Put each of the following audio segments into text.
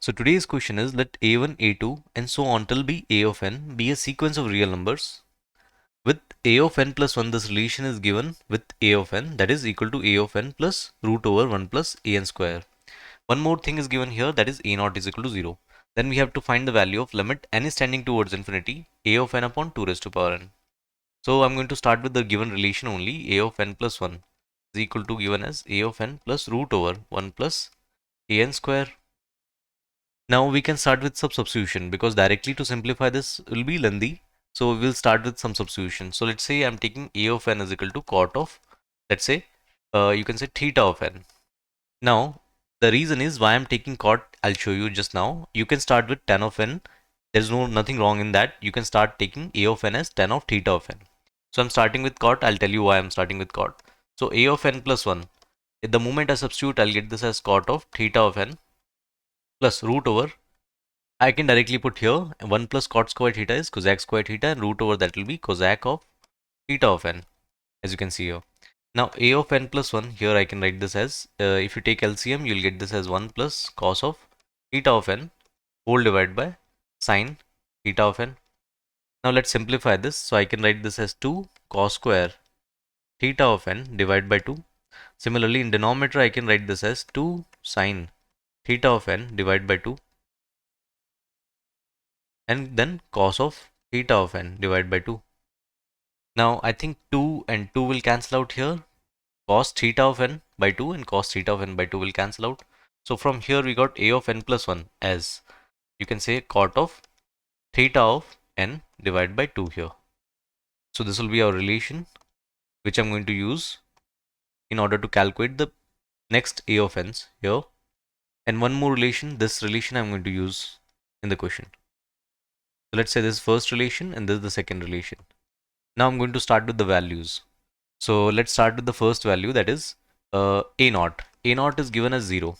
So today's question is, let a1, a2 and so on till b a of n be a sequence of real numbers. With a of n plus 1, this relation is given with a of n, that is equal to a of n plus root over 1 plus a n square. One more thing is given here, that is a naught is equal to 0. Then we have to find the value of limit n is tending towards infinity, a of n upon 2 raised to power n. So I'm going to start with the given relation only, a of n plus 1 is equal to given as a of n plus root over 1 plus a n square. Now we can start with some substitution, because directly to simplify this will be lengthy. So we will start with some substitution. So let's say I'm taking a of n is equal to cot of, let's say, you can say theta of n. Now the reason is why I'm taking cot, I'll show you just now. You can start with tan of n. There's nothing wrong in that. You can start taking a of n as tan of theta of n. So I'm starting with cot. I'll tell you why I'm starting with cot. So a of n plus 1. At the moment I substitute, I'll get this as cot of theta of n plus root over, I can directly put here 1 plus cot square theta is cosec square theta, and root over that will be cosec of theta of n, as you can see here. Now a of n plus 1, here I can write this as, if you take LCM, you'll get this as 1 plus cos of theta of n whole divided by sine theta of n. Now let's simplify this. So I can write this as 2 cos square theta of n divided by 2. Similarly, in denominator, I can write this as 2 sine theta of n divided by 2. And then cos of theta of n divided by 2. Now I think 2 and 2 will cancel out here. Cos theta of n by 2 and cos theta of n by 2 will cancel out. So from here we got a of n plus 1 as, you can say, cot of theta of n divided by 2 here. So this will be our relation which I'm going to use in order to calculate the next a of n's here. And one more relation, this relation I'm going to use in the question. So let's say this first relation and this is the second relation. Now I'm going to start with the values. So let's start with the first value, that is a naught. A naught is given as 0.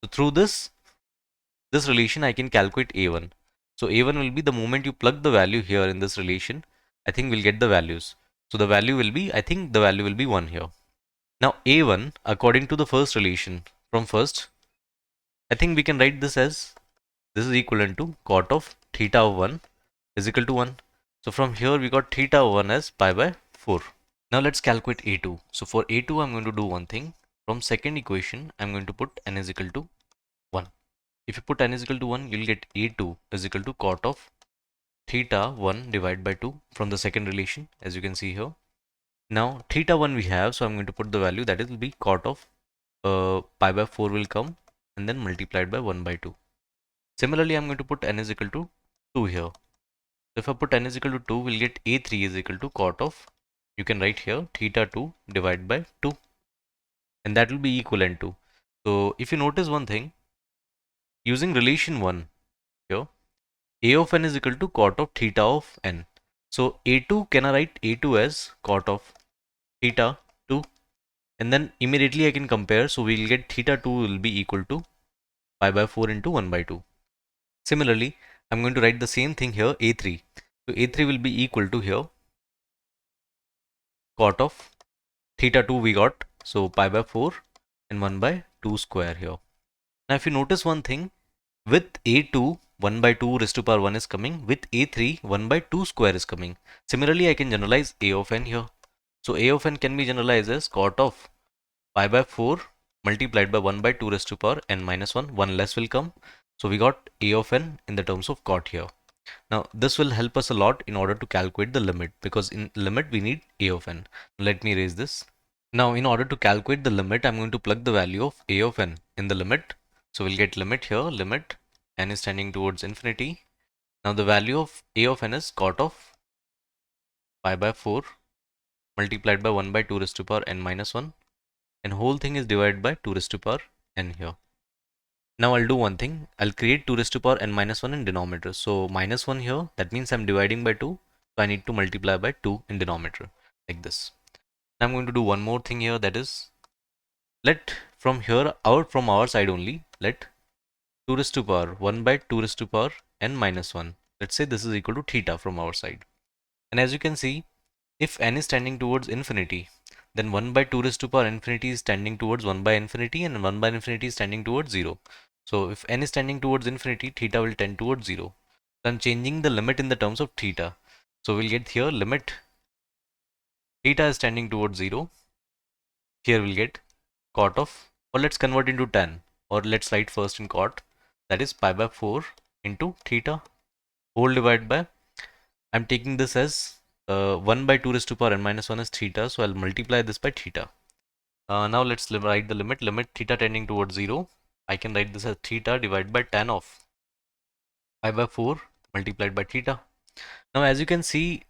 So through this relation I can calculate a1. So a1 will be the moment you plug the value here in this relation, I think we'll get the values. So the value will be, I think the value will be 1 here. Now a1, according to the first relation from first, I think we can write this as, this is equivalent to cot of theta of 1 is equal to 1. So from here we got theta of 1 as pi by 4. Now let's calculate a2. So for a2 I'm going to do one thing. From second equation I'm going to put n is equal to 1. If you put n is equal to 1, you'll get a2 is equal to cot of theta 1 divided by 2 from the second relation, as you can see here. Now theta 1 we have, so I'm going to put the value, that will be cot of pi by 4 will come and then multiplied by 1 by 2. Similarly, I'm going to put n is equal to 2 here. So if I put n is equal to 2, we'll get a3 is equal to cot of, you can write here, theta 2 divided by 2. And that will be equivalent to. So if you notice one thing, using relation 1 here, a of n is equal to cot of theta of n. So a2, can I write a2 as cot of theta 2? And then immediately I can compare. So we'll get theta 2 will be equal to pi by 4 into 1 by 2. Similarly, I'm going to write the same thing here, a3. So a3 will be equal to here cot of theta 2 we got, so pi by 4 and 1 by 2 square here. Now if you notice one thing, with a2 1 by 2 raised to power 1 is coming, with a3 1 by 2 square is coming. Similarly, I can generalize a of n here. So a of n can be generalized as cot of pi by 4 multiplied by 1 by 2 raised to power n minus 1, 1 less will come. So we got a of n in the terms of cot here. Now this will help us a lot in order to calculate the limit, because in limit we need a of n. Let me erase this. Now in order to calculate the limit, I'm going to plug the value of a of n in the limit. So we'll get limit here, limit n is tending towards infinity. Now the value of a of n is cot of pi by 4 multiplied by 1 by 2 raised to power n minus 1, and whole thing is divided by 2 raised to power n here. Now I'll do one thing. I'll create 2 raised to power n minus 1 in denominator. So minus 1 here, that means I'm dividing by 2. So I need to multiply by 2 in denominator, like this. I'm going to do one more thing here, that is, let from here out from our side only, let 2 raised to power 1 by 2 raised to power n minus 1. Let's say this is equal to theta from our side. And as you can see, if n is tending towards infinity, then 1 by 2 raised to power infinity is tending towards 1 by infinity, and 1 by infinity is tending towards 0. So if n is tending towards infinity, theta will tend towards 0. So I'm changing the limit in the terms of theta. So we'll get here limit theta is tending towards 0. Here we'll get cot of, or let's convert into tan, or let's write first in cot, that is pi by 4 into theta whole divided by, I'm taking this as 1 by 2 raised to power n minus 1 is theta, so I'll multiply this by theta. Now let's write the limit theta tending towards 0. I can write this as theta divided by tan of pi by 4 multiplied by theta. Now as you can see,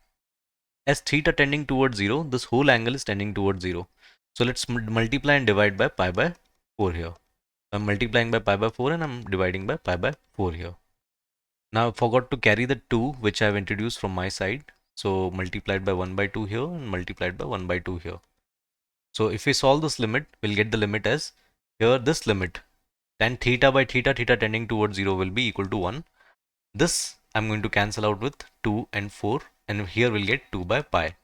as theta tending towards 0, this whole angle is tending towards 0. So let's multiply and divide by pi by 4 here. I'm multiplying by pi by 4 and I'm dividing by pi by 4 here. Now I forgot to carry the 2 which I have introduced from my side. So multiplied by 1 by 2 here and multiplied by 1 by 2 here. So if we solve this limit, we'll get the limit as, here this limit, tan theta by theta, theta tending towards 0 will be equal to 1. This I'm going to cancel out with 2 and 4, and here we'll get 2 by pi.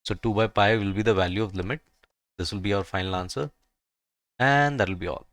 So 2 by pi will be the value of limit. This will be our final answer, and that will be all.